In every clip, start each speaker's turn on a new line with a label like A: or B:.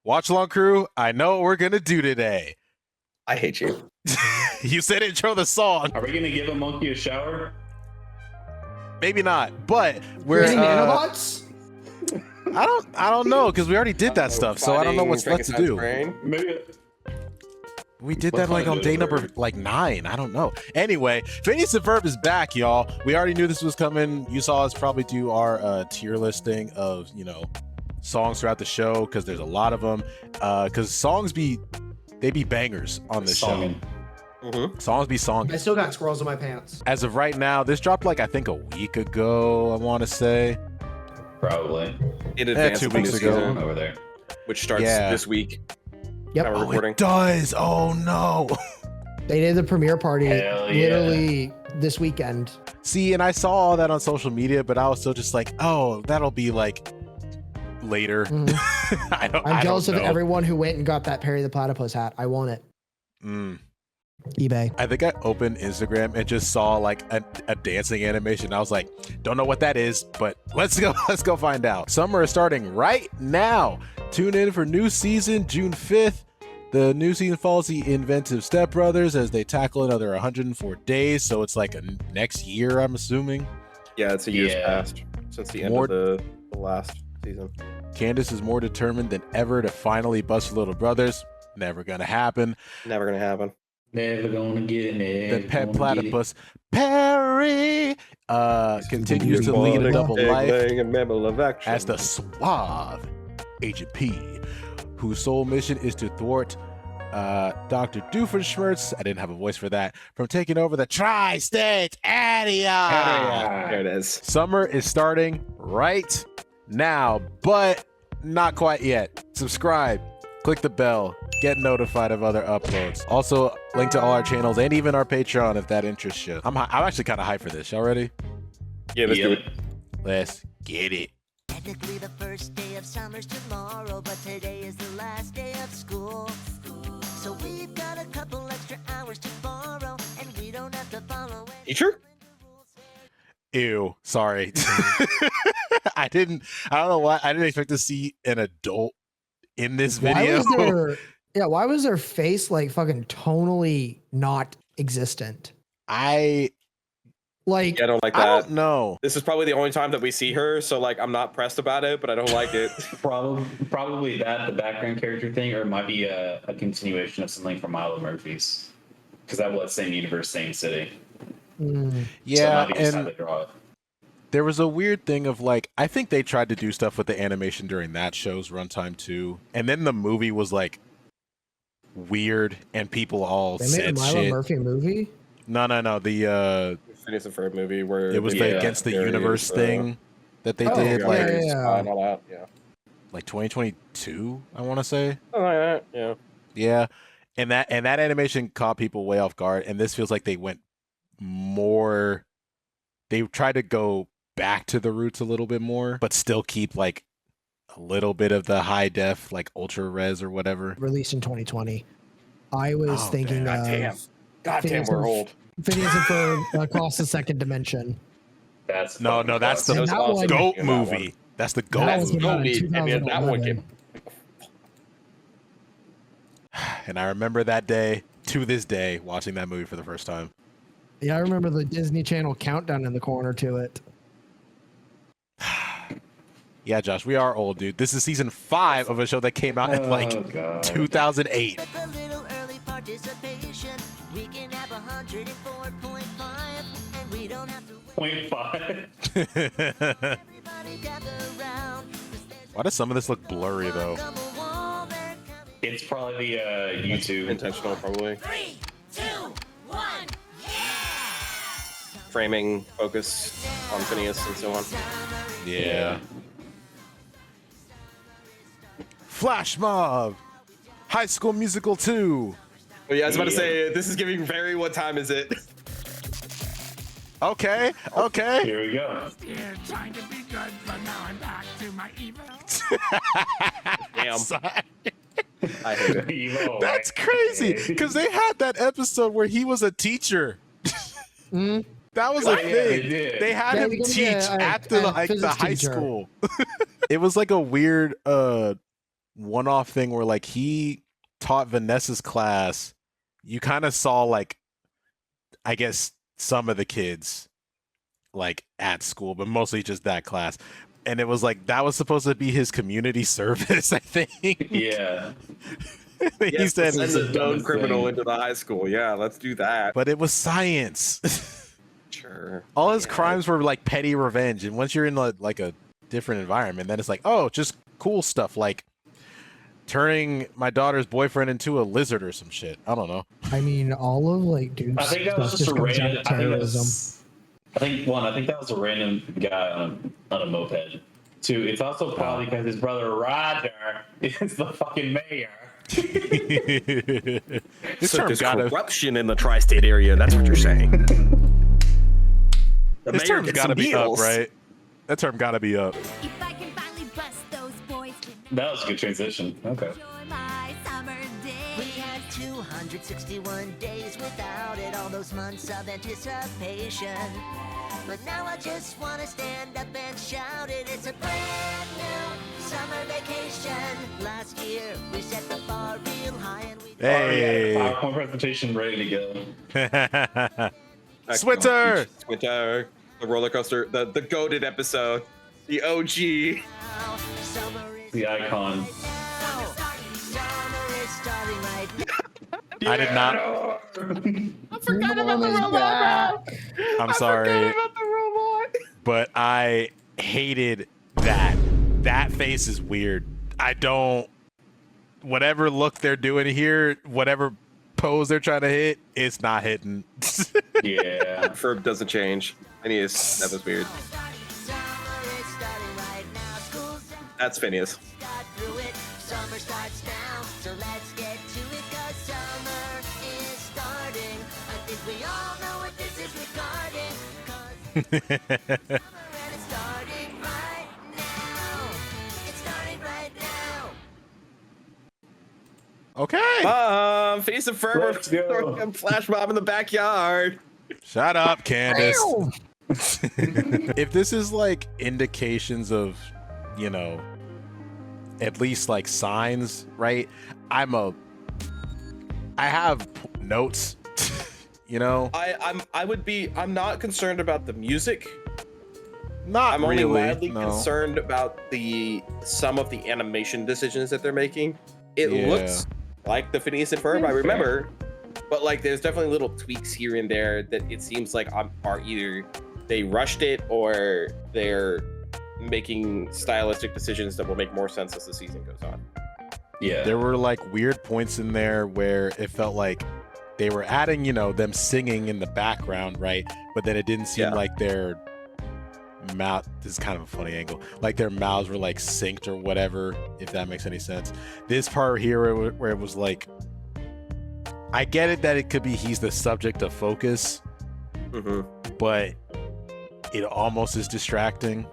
A: Watch along crew, I know what we're gonna do today.
B: I hate you.
A: You said intro the song.
C: Are we gonna give a monkey a shower?
A: Maybe not, but we're
D: Creating nanobots?
A: I don't know, because we already did that stuff, so I don't know what's left to do.
C: Maybe.
A: We did that like on day number 9. I don't know. Anyway, Phineas and Ferb is back, y'all. We already knew this was coming. You saw us probably do our tier listing of, songs throughout the show, because there's a lot of them. Because songs be bangers on this show.
B: Mm-hmm.
A: Songs be songs.
D: I still got squirrels in my pants.
A: As of right now, this dropped like I think a week ago, I want to say.
C: Probably.
B: In advance
A: 2
B: of
A: weeks
B: this
A: ago.
B: season,
C: Over there.
B: which starts
A: Yeah.
B: this week.
D: Yep.
B: How we're recording.
A: It does. Oh no.
D: They did the premiere party
C: Hell yeah.
D: literally this weekend.
A: See, and I saw all that on social media, but I was still just like, oh, that'll be like later.
D: Mhm. I'm jealous of
A: know.
D: everyone who went and got that Perry the Platypus hat. I want it. eBay.
A: I think I opened Instagram and just saw like a dancing animation. I was like, don't know what that is, but let's go find out. Summer is starting right now. Tune in for new season June 5th. The new season follows the inventive stepbrothers as they tackle another 104 days. So it's like a next year, I'm assuming.
B: Yeah, it's a year's
C: Yeah.
B: past since the end
A: More-
B: of the last season.
A: Candace is more determined than ever to finally bust her little brothers. Never gonna happen.
B: Never gonna happen.
C: Never gonna get it.
A: The pet platypus Perry continues to lead a double life as the suave Agent P, whose sole mission is to thwart Dr. Doofenshmirtz, I didn't have a voice for that, from taking over the tri-state area.
B: There it is.
A: Summer is starting right now, but not quite yet. Subscribe, click the bell, get notified of other uploads. Also, link to all our channels and even our Patreon if that interests you. I'm actually kind of hyped for this. Y'all ready?
B: Yeah, let's do it.
A: Let's get it.
E: Technically the first day of summer's tomorrow, but today is the last day of school. So we've got a couple extra hours to borrow, and we don't have to follow any
B: Teacher?
A: Ew, sorry. I don't know why. I didn't expect to see an adult in this video.
D: Why was their face like fucking tonally not existent?
A: I
D: Like,
B: Yeah, I don't like
A: I
B: that.
A: don't know.
B: This is probably the only time that we see her, so like I'm not pressed about it, but I don't like it.
C: Probably that, the background character thing, or it might be a continuation of something from Milo Murphy's. Because that was same universe, same city.
A: Yeah,
C: so it might be just how
A: and
C: they draw it.
A: there was a weird thing of like, I think they tried to do stuff with the animation during that show's runtime too, and then the movie was like weird, and people all
D: they made a
A: said
D: Milo
A: shit.
D: Murphy movie.
A: No, the
B: Phineas and Ferb movie where
A: it was
B: the,
A: the Against the
B: Aries,
A: Universe thing that they did,
D: yeah,
A: like
B: and all that. Yeah.
A: like 2022, I want to say.
B: Oh, yeah, yeah.
A: Yeah, and that animation caught people way off guard, and this feels like they went more. They tried to go back to the roots a little bit more, but still keep like a little bit of the high def, like ultra res or whatever.
D: Released in 2020. I was
A: Oh,
D: thinking
B: damn.
D: of
B: God damn,
D: Phineas
B: we're
D: and-
B: old.
D: Phineas and Ferb Across the Second Dimension.
C: That's
A: No, that's the
D: And that one-
A: Goat
B: That
A: movie.
B: one.
A: That's the
D: That
A: Goat
D: was
A: movie.
D: about in
B: Goaty, and then that one
D: 2011.
A: And I remember that day to this day watching that movie for the first time.
D: Yeah, I remember the Disney Channel countdown in the corner to it.
A: Yeah, Josh, we are old, dude. This is season 5 of a show that came out in like
C: God.
A: 2008.
E: With a little early participation, we can have 104.5, and we don't have to wait.
C: 0.5.
E: Everybody gather round, 'cause there's
A: Why does some of this look blurry though?
E: come a wall, they're coming.
C: It's probably the YouTube.
B: Intentional, probably.
E: 3, 2, 1,
B: Framing, focus on Phineas and so on.
A: Yeah. Flash Mob, High School Musical 2.
B: Oh yeah, I was about to
C: Yeah.
B: say, this is giving very what time is it?
A: Okay.
C: Here we go.
F: Trying to be good, but now I'm back to my evil.
B: Damn.
A: Sorry.
B: I hate it.
C: Evo,
A: That's
C: like,
A: crazy because they had that episode where he was a teacher. That was a
C: Oh, yeah,
A: thing.
C: they did.
A: They had
D: Yeah,
A: him
D: they gave me
A: teach
D: a
A: at the like the
D: physics
A: high
D: teacher.
A: school. It was like a weird one-off thing where like he taught Vanessa's class. You kind of saw like, I guess, some of the kids like at school, but mostly just that class. And it was like that was supposed to be his community service, I think.
C: Yeah.
A: He
B: Yes,
A: said,
B: send the known
C: dumbest
B: criminal
C: thing.
B: into the high school. Yeah, let's do that.
A: but it was science.
B: Sure.
A: All his
B: Yeah.
A: crimes were like petty revenge, and once you're in like a different environment, then it's like, oh, just cool stuff like turning my daughter's boyfriend into a lizard or some shit. I don't know.
D: I mean, all of like dudes.
C: I think that was just a random. I think that was a random guy on a moped. Two, it's also probably because his brother Roger is the fucking mayor.
A: This
B: So
A: term
B: there's
A: gotta,
B: corruption in the tri-state area. That's what you're saying. The
A: this
B: mayor
A: term's
B: gets
A: gotta
B: some
A: be up,
B: deals.
A: right? That term gotta be up.
G: If I can finally bust those boys to
C: That was a good transition. Okay.
G: enjoy my summer
E: We
G: day.
E: had 261 days without it, all those months of anticipation. But now I just wanna stand up and shout it. It's a brand new summer vacation. Last year we set the bar real high and we
A: Hey.
C: PowerPoint presentation ready to go.
A: Switzer!
B: Twitter, the roller coaster, the goated episode, the OG.
E: now. Summer is
C: The icon.
E: right now. Summer is starting right now.
A: I did not.
D: I forgot about the robot.
A: I'm sorry, but I hated that. That face is weird. I don't. Whatever look they're doing here, whatever pose they're trying to hit, it's not hitting.
C: Yeah.
B: Ferb doesn't change. And he is. That was weird.
E: Summer is starting right now. School's out.
B: That's Phineas.
E: Got through it. Summer starts now, so let's get to it, 'cause summer is starting. I think we all know what this is regarding, 'cause summer and it's starting right now. It's starting right now.
A: Okay.
B: Phineas and Ferb
C: Let's go.
B: are throwing a flash mob in the backyard.
A: Shut up, Candace.
D: Ow!
A: If this is like indications of, you know, at least like signs, right? I have notes, you know,
B: I'm not concerned about the music.
A: not
B: I'm only
A: really.
B: mildly
A: no.
B: concerned about some of the animation decisions that they're making. It
A: Yeah.
B: looks like the Phineas and Ferb I remember, but like there's definitely little tweaks here and there that it seems like are either they rushed it or they're making stylistic decisions that will make more sense as the season goes on.
C: Yeah.
A: There were like weird points in there where it felt like they were adding, you know, them singing in the background, right? But then it didn't seem
B: Yeah.
A: like their mouth. This is kind of a funny angle. Like their mouths were like synced or whatever, if that makes any sense. This part here where it was like, I get it that it could be he's the subject of focus,
B: Mm-hmm.
A: but it almost is distracting.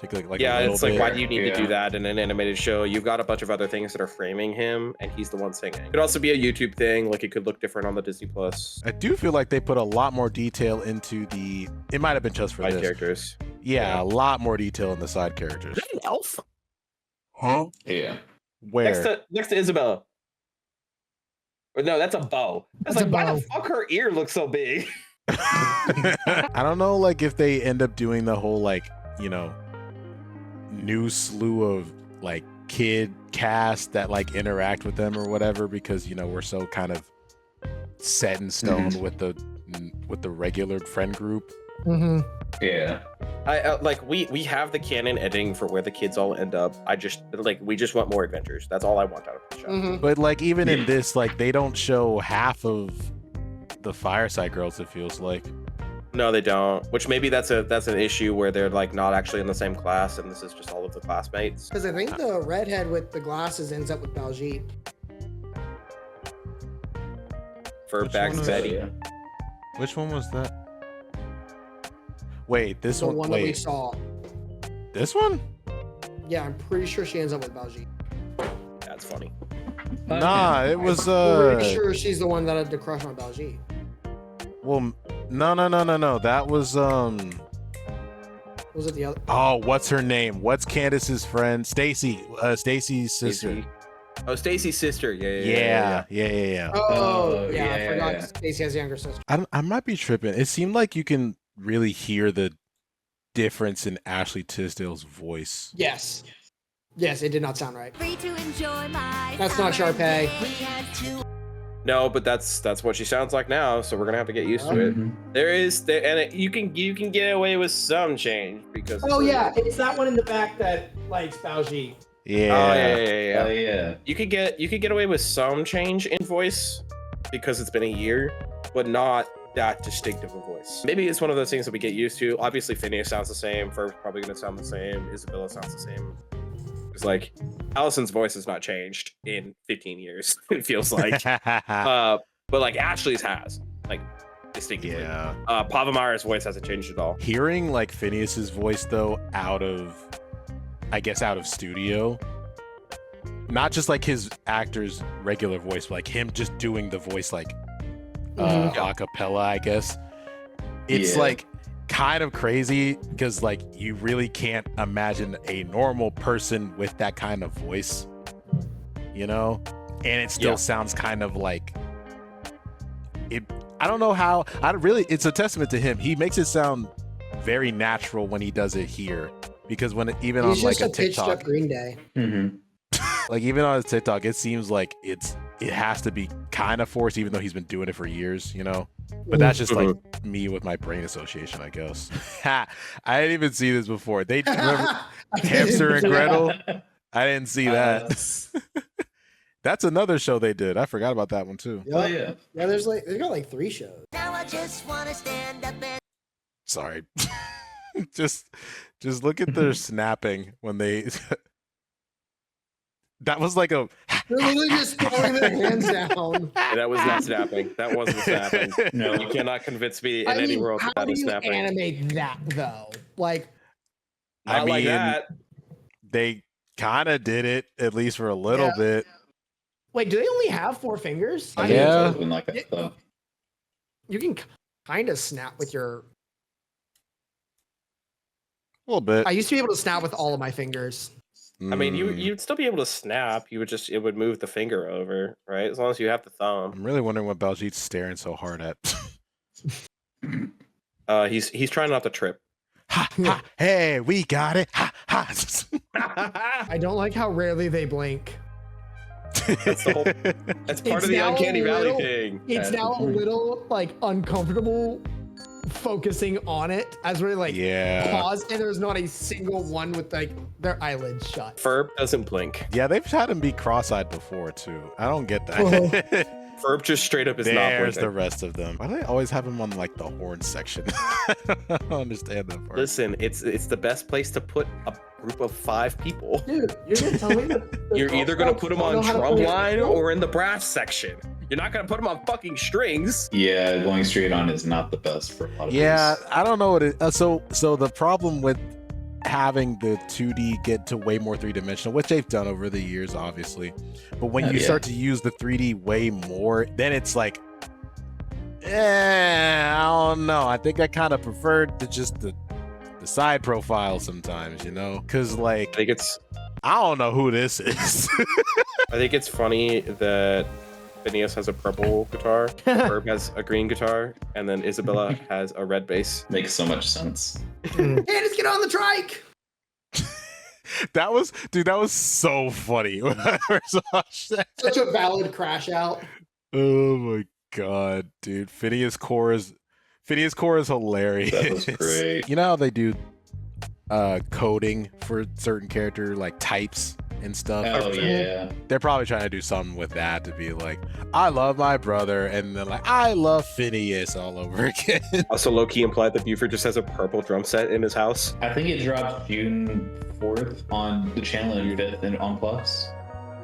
A: Like
B: Yeah,
A: a little
B: it's like,
A: bit.
B: why do you need to do
C: Yeah.
B: that in an animated show? You've got a bunch of other things that are framing him, and he's the one singing. It could also be a YouTube thing, like it could look different on the Disney Plus.
A: I do feel like they put a lot more detail into the. It might have been just for
B: Side
A: this.
B: characters.
A: Yeah, a lot more detail in the side characters.
B: Is that an elf?
C: Yeah.
A: Where
B: Next to Isabella. Or no, that's a bow. That's
D: That's
B: like,
D: a
B: why
D: bow.
B: the fuck her ear looks so big?
A: I don't know, like if they end up doing the whole like, you know, new slew of like kid cast that like interact with them or whatever, because you know we're so kind of set in stone with the regular friend group.
D: Mm-hmm.
C: Yeah.
B: I like we have the canon editing for where the kids all end up. We just want more adventures. That's all I want out of the show.
D: Mm-hmm.
A: But like even in this, like they don't show half of the Fireside Girls. It feels like.
B: No, they don't. Which maybe that's an issue where they're like not actually in the same class, and this is just all of the classmates.
D: Because I think the redhead with the glasses ends up with Baljeet.
B: For
A: Which
B: Bags
A: one is
B: Betty.
C: Yeah.
A: Which one was that? Wait, this
D: The
A: one.
D: one that we
A: Wait,
D: saw.
A: this one?
D: Yeah, I'm pretty sure she ends up with Baljeet.
B: That's funny.
A: Nah, it was
D: Pretty sure she's the one that had the crush on Baljeet.
A: Well, no. That was
D: Was it the other?
A: Oh, what's her name? What's Candace's friend? Stacy. Stacy's sister.
B: Stacey. Oh, Stacy's sister. Yeah.
D: Oh,
C: Oh,
D: yeah, I forgot.
C: yeah.
D: Stacey has a younger sister.
A: I might be tripping. It seemed like you can really hear the difference in Ashley Tisdale's voice.
D: Yes. Yes, it did not sound right.
G: Free to enjoy my
D: That's not
G: summer
D: Sharpay.
G: day.
E: We had two.
B: No, but that's what she sounds like now. So we're gonna have to get used to it. You can get away with some change because.
D: Oh yeah, it's that one in the back that likes Baoji.
A: Yeah.
B: Oh yeah.
C: Oh yeah.
B: You could get away with some change in voice because it's been a year, but not that distinctive a voice. Maybe it's one of those things that we get used to. Obviously, Phineas sounds the same. Ferb's probably gonna sound the same. Isabella sounds the same. It's like Allison's voice has not changed in 15 years. It feels like, but like Ashley's has, like distinctively.
A: Yeah.
B: Pavamara's voice hasn't changed at all.
A: Hearing like Phineas's voice though out of studio, not just like his actor's regular voice, but like him just doing the voice like a cappella, I guess. It's
C: Yeah.
A: like kind of crazy because like you really can't imagine a normal person with that kind of voice, you know? And it still sounds kind of like it. I don't know how. It's a testament to him. He makes it sound very natural when he does it here, because when even
D: He's
A: on like
D: just
A: a
D: a pitched
A: TikTok,
D: up Green Day.
A: like even on his TikTok, it seems like it has to be kind of forced, even though he's been doing it for years, you know. But that's just like me with my brain association, I guess. I didn't even see this before. They remember Hamster and Gretel. I didn't see that. That's another show they did. I forgot about that one too.
C: Oh yeah.
D: Yeah, they got like 3 shows.
E: Now I just wanna stand up and
A: Sorry. just look at their snapping when they that was like a
D: They're literally just throwing their hands down.
B: That was not snapping. That wasn't snapping.
C: No.
B: You cannot convince me in
D: I
B: any
D: mean,
B: world
D: how
B: that
D: do
B: was
D: you
B: snapping.
D: animate that though? Like,
B: Not like that.
A: they kind of did it at least for a little
D: Yeah.
A: bit.
D: wait, do they only have 4 fingers?
C: I
A: Yeah.
C: think it's always been like that, though.
D: You can kind of snap with your.
A: A little bit.
D: I used to be able to snap with all of my fingers.
B: I mean,
A: Mm,
B: you'd still be able to snap. It would move the finger over, right? As long as you have the thumb.
A: I'm really wondering what Baljeet's staring so hard at.
B: He's trying not to trip.
A: Ha, ha, hey, we got it. Ha, ha.
D: I don't like how rarely they blink.
B: That's the whole. That's part
D: It's
B: of the
D: now
B: uncanny
D: a
B: valley
D: little-
B: thing.
D: It's
C: That's
D: now a
C: the point.
D: little like uncomfortable focusing on it as we're like
A: Yeah.
D: pause and there's not a single one with like their eyelids shut.
B: Ferb doesn't blink.
A: Yeah, they've had him be cross-eyed before too. I don't get that.
B: Ferb just straight up is not
A: There's the
B: blinking.
A: rest of them. Why do they always have him on like the horn section? I don't understand that part.
B: Listen, it's the best place to put a group of 5 people.
D: Dude, you're gonna tell me that the
B: You're either gonna
D: Cubs
B: put them
D: don't
B: on
D: know how to
B: drum
D: play
B: line
D: football?
B: or in the brass section. You're not gonna put them on fucking strings.
C: Yeah, going straight on is not the best for a lot of
A: Yeah,
C: these.
A: I don't know what it. So the problem with having the 2D get to way more 3-dimensional, which they've done over the years, obviously, but when you
C: Yeah.
A: start to use the 3D way more, then it's like, I don't know. I think I kind of preferred the side profile sometimes, you know, because
B: I
A: like
B: think it's
A: I don't know who this is.
B: I think it's funny that Phineas has a purple guitar, Ferb has a green guitar, and then Isabella has a red bass.
C: Makes so much sense.
D: Hey, let's get on the trike.
A: that was so funny when I first watched that.
D: Such a valid crash out.
A: Oh my god, dude. Phineas Core is hilarious.
C: That was great.
A: You know how they do coding for certain character like types and stuff?
C: Oh yeah.
A: They're probably trying to do something with that to be like, I love my brother, and then like I love Phineas all over again.
B: Also, low-key implied that Buford just has a purple drum set in his house.
C: I think it dropped June 4th on the channel and 5th and on Plus.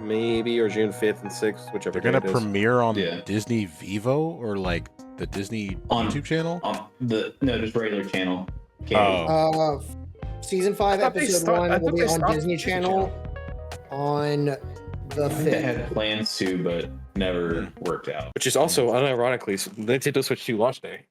B: Maybe, or June 5th and 6th, whichever
A: They're gonna
B: day it is.
A: premiere on
C: Yeah.
A: Disney Vivo or like the Disney
C: On-
A: YouTube channel.
C: Just regular channel.
A: Oh.
D: Season 5,
B: I thought they
D: episode
B: start-
D: 1
B: I
D: will
B: thought
D: be
B: they
D: on
B: stopped
D: Disney
B: Disney
D: Channel on the
C: I think they
D: 5th.
C: had plans to, but never worked out.
B: Which is also, unironically, Nintendo Switch 2 launch day.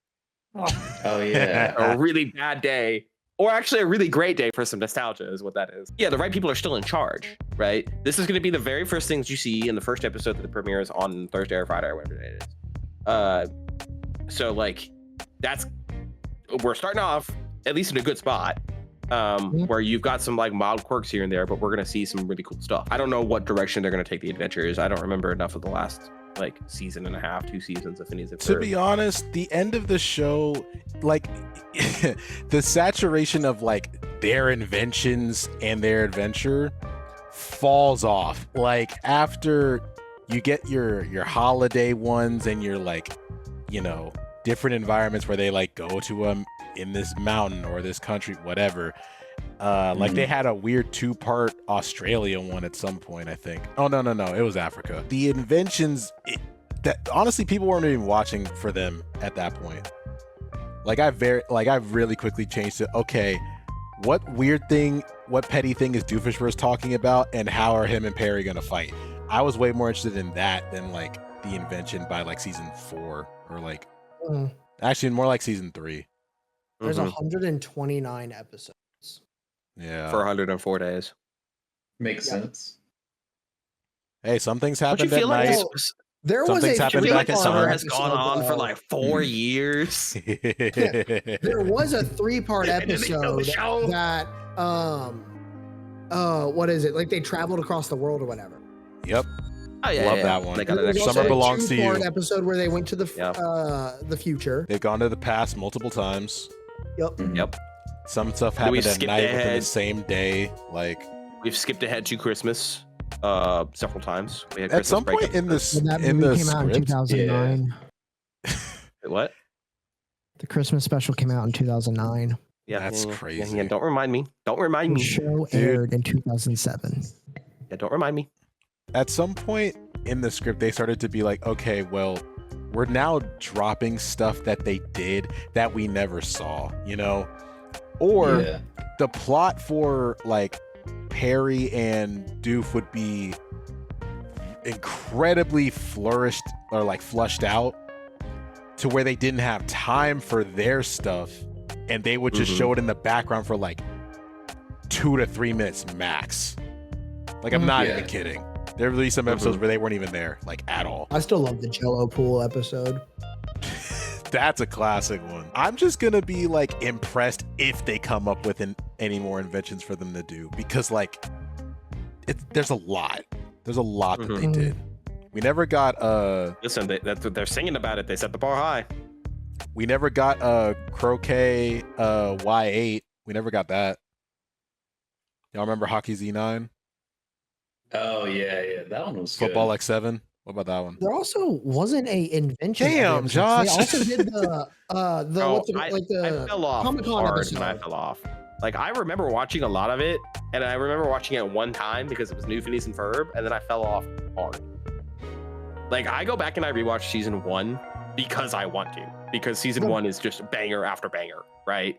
C: Oh yeah.
B: A really bad day Or actually a really great day for some nostalgia is what that is. Yeah, the right people are still in charge, right? This is going to be the very first things you see in the first episode that premieres on Thursday or Friday or whatever it is. So like, we're starting off at least in a good spot, where you've got some like mild quirks here and there, but we're going to see some really cool stuff. I don't know what direction they're going to take the adventures. I don't remember enough of the last like season and a half, 2 seasons of Phineas and Ferb.
A: To be honest, the end of the show, like the saturation of like their inventions and their adventure falls off. Like after you get your holiday ones and your like, you know, different environments where they like go to in this mountain or this country, whatever. Like they had a weird 2-part Australia one at some point, I think. Oh no, it was Africa. The inventions that honestly people weren't even watching for them at that point. Like I've really quickly changed it. Okay, what petty thing is Doofenshmirtz talking about, and how are him and Perry gonna fight? I was way more interested in that than like the invention by like season 4 or like actually more like season 3.
D: There's 129 episodes.
A: Yeah.
B: For 104 days.
C: Makes sense.
A: Hey, some things
B: Don't
A: happened
B: you
A: at
B: feel like
A: night.
D: There
A: Some
D: was
A: things
D: a
A: happened
B: feel like
A: back in
B: the
A: summer
B: summer has gone on for like 4 years.
D: There was a 3-part
B: And then they killed the
D: episode
B: show.
D: that what is it? Like they traveled across the world or whatever.
A: Yep.
B: Oh yeah,
A: Love
B: yeah.
A: that one.
B: They got
D: There
B: an
D: was
B: extra
A: Summer
D: also a
A: belongs to you.
D: 2-part episode where they went to the future.
A: They've gone to the past multiple times.
D: Yep.
B: Yep.
A: Some stuff
B: Then we
A: happened at
B: skipped
A: night within the
B: ahead.
A: same day. Like
B: We've skipped ahead to Christmas several times. We had
A: at
B: Christmas
A: some
B: break
A: point in this
D: When that
A: in
D: movie
A: the
D: came out in
A: script,
D: 2009.
B: What?
D: The Christmas special came out in 2009.
B: Yeah,
A: That's
B: yeah.
A: crazy.
B: Yeah, don't remind me. Don't remind
D: The
B: me.
D: show
A: Dude.
D: aired in 2007.
B: Yeah, don't remind me.
A: at some point in the script, they started to be like, okay, well, we're now dropping stuff that they did that we never saw, you know? Or
C: Yeah.
A: the plot for like Perry and Doof would be incredibly flourished or like flushed out to where they didn't have time for their stuff and they would just show it in the background for like 2 to 3 minutes max. Like, I'm not even kidding. There were some episodes where they weren't even there, like, at all.
D: I still love the Jello pool episode.
A: That's a classic one. I'm just gonna be like impressed if they come up with any more inventions for them to do, because like there's a lot. There's a lot that they did. We never got
B: Listen, that's what they're singing about it. They set the bar high.
A: we never got Croquet Y8. We never got that. Y'all remember Hockey Z9?
C: Oh yeah, that one was
A: Football
C: good.
A: X7? What about that one?
D: There also wasn't a invention.
A: Damn,
D: episode.
A: Josh.
D: They also did the what's it,
B: I
D: the
B: fell off
D: Comic-Con
B: hard
D: episode.
B: when I fell off. Like, I remember watching a lot of it, and I remember watching it one time because it was new Phineas and Ferb, and then I fell off hard. Like, I go back and I rewatch season 1 because I want to, because season 1 is just banger after banger, right?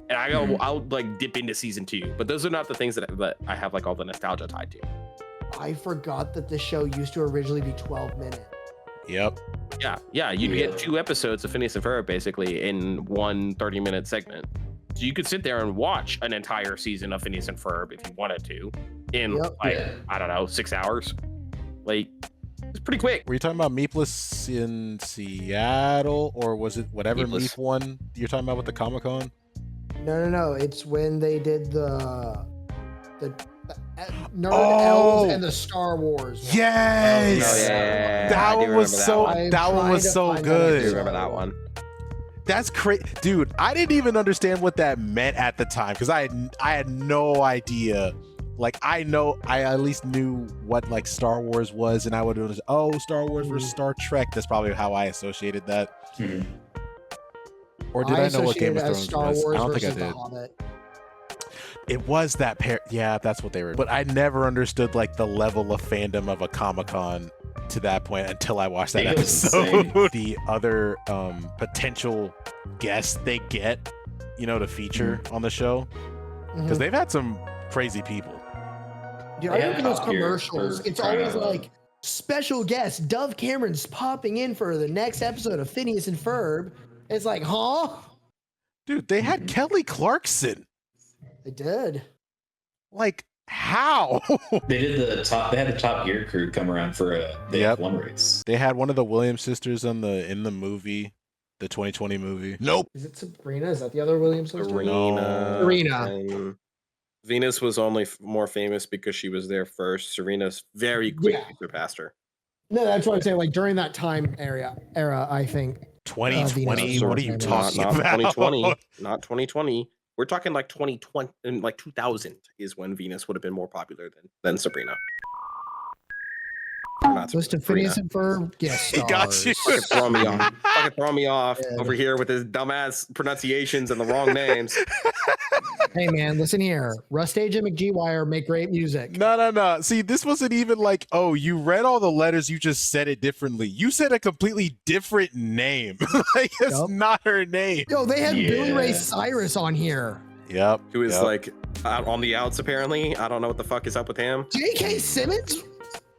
B: And I go, I'll like dip into season 2, but those are not the things that I have like all the nostalgia tied to.
D: I forgot that the show used to originally be 12 minutes.
A: Yep.
B: Yeah, you'd get 2 episodes of Phineas and Ferb basically in one 30-minute segment. So you could sit there and watch an entire season of Phineas and Ferb if you wanted to in I don't know, 6 hours. Like, it's pretty quick.
A: Were you talking about Meepless in Seattle, or was it whatever
B: Meepless.
A: Meep one you're talking about with the Comic-Con?
D: No. It's when they did the Nerd
A: Oh!
D: Elves and the Star Wars one.
A: Yes.
B: Oh, yeah.
A: That
B: I do
A: one was
B: remember
A: so.
B: that one.
A: That one was so
B: I do
A: good.
B: remember that one.
A: That's crazy, dude. I didn't even understand what that meant at the time because I had no idea. Like, I at least knew what like Star Wars was, and I would have Star Wars versus Star Trek. That's probably how I associated that. Or did I know what Game of Thrones
D: Star
A: was?
D: Wars
A: I don't think I
D: versus The
A: did.
D: Hobbit.
A: It was that pair. Yeah, that's what they were. But I never understood like the level of fandom of a Comic-Con to that point until I watched that
C: It was
A: episode.
C: insane.
A: The other potential guests they get, to feature on the show, because they've had some crazy people.
D: Dude, I remember those
C: Top Gear
D: commercials.
C: for
D: It's
C: crying
D: always
C: out loud.
D: like special guest Dove Cameron's popping in for the next episode of Phineas and Ferb. It's like, huh?
A: Dude, they had Kelly Clarkson.
D: They did.
A: Like, how?
C: They did They had the Top Gear crew come around for the
A: Yep.
C: F1 race.
A: They had one of the Williams sisters in the movie, the 2020 movie. Nope.
D: Is it Sabrina? Is that the other Williams sister?
B: Serena.
D: Serena.
B: And Venus was only more famous because she was there first. Serena's very quickly surpassed her.
D: No, that's what I'm saying. Like during that time era, I think.
A: 2020? What are you
D: Venus.
A: talking
B: Not
A: about?
B: 2020. Not 2020. We're talking like 2020 and like 2000 is when Venus would have been more popular than Sabrina. Or not
D: List of
B: Sabrina.
D: Phineas and Ferb guest
A: He
D: stars.
A: got you.
B: Fucking throw me off. Fucking throw me off
D: Yeah.
B: over here with his dumbass pronunciations and the wrong names.
D: Hey man, listen here. Rustage and McGwire make great music.
A: No. See, this wasn't even like, oh, you read all the letters, you just said it differently. You said a completely different name. Like, it's
D: Yup.
A: not her name.
D: Yo, they had Billy Ray
C: Yeah.
D: Cyrus on here.
A: Yep.
B: Who is
A: yep.
B: like out on the outs apparently. I don't know what the fuck is up with him.
D: J.K. Simmons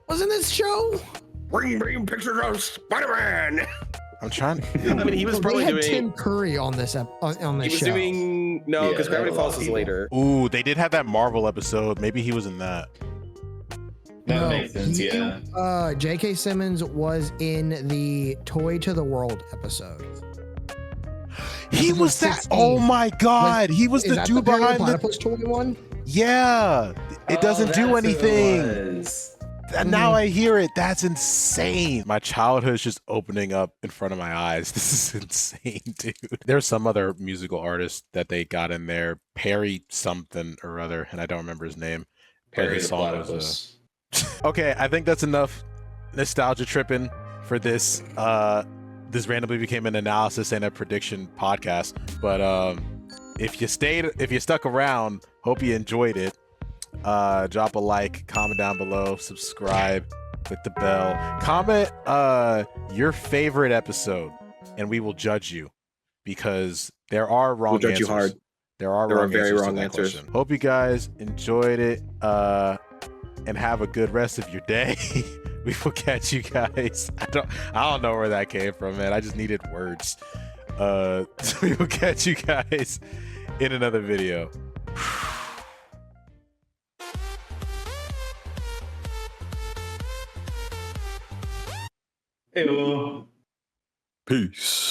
D: was in this show.
B: Bring pictures of Spider-Man.
A: I'm trying.
B: I mean, he was
D: They
B: probably
D: had
B: doing.
D: Tim Curry on this on
B: He
D: this
B: was
D: show.
B: doing no, because
C: Yeah,
B: Gravity
C: a lot of
B: Falls is
C: people.
B: later.
A: Ooh, they did have that Marvel episode. Maybe he was in that.
C: That makes sense, yeah.
D: J.K. Simmons was in the Toy to the World episode.
A: He
D: Episode
A: was that.
D: 16.
A: Oh my God. He was
D: Is
A: the
D: that
A: dude
D: Perry the
A: behind the.
D: Platypus toy one?
A: Yeah. It doesn't do
C: that's who it
A: anything.
C: was.
A: And now I hear it. That's insane. My childhood's just opening up in front of my eyes. This is insane, dude. There's some other musical artist that they got in there, Perry something or other, and I don't remember his name. But
C: Perry
A: his
C: the
A: song was
C: Platypus.
A: okay. I think that's enough nostalgia tripping for this. This randomly became an analysis and a prediction podcast. But if you stuck around, hope you enjoyed it. Drop a like, comment down below, subscribe, click the bell, comment your favorite episode, and we will judge you because there are wrong
B: We'll judge
A: answers.
B: you hard.
A: There are
B: very
A: answers to
B: wrong
A: that
B: answers.
A: question. Hope you guys enjoyed it and have a good rest of your day. We will catch you guys. I don't know where that came from, man. I just needed words. We will catch you guys in another video.
C: Ew.
B: Peace.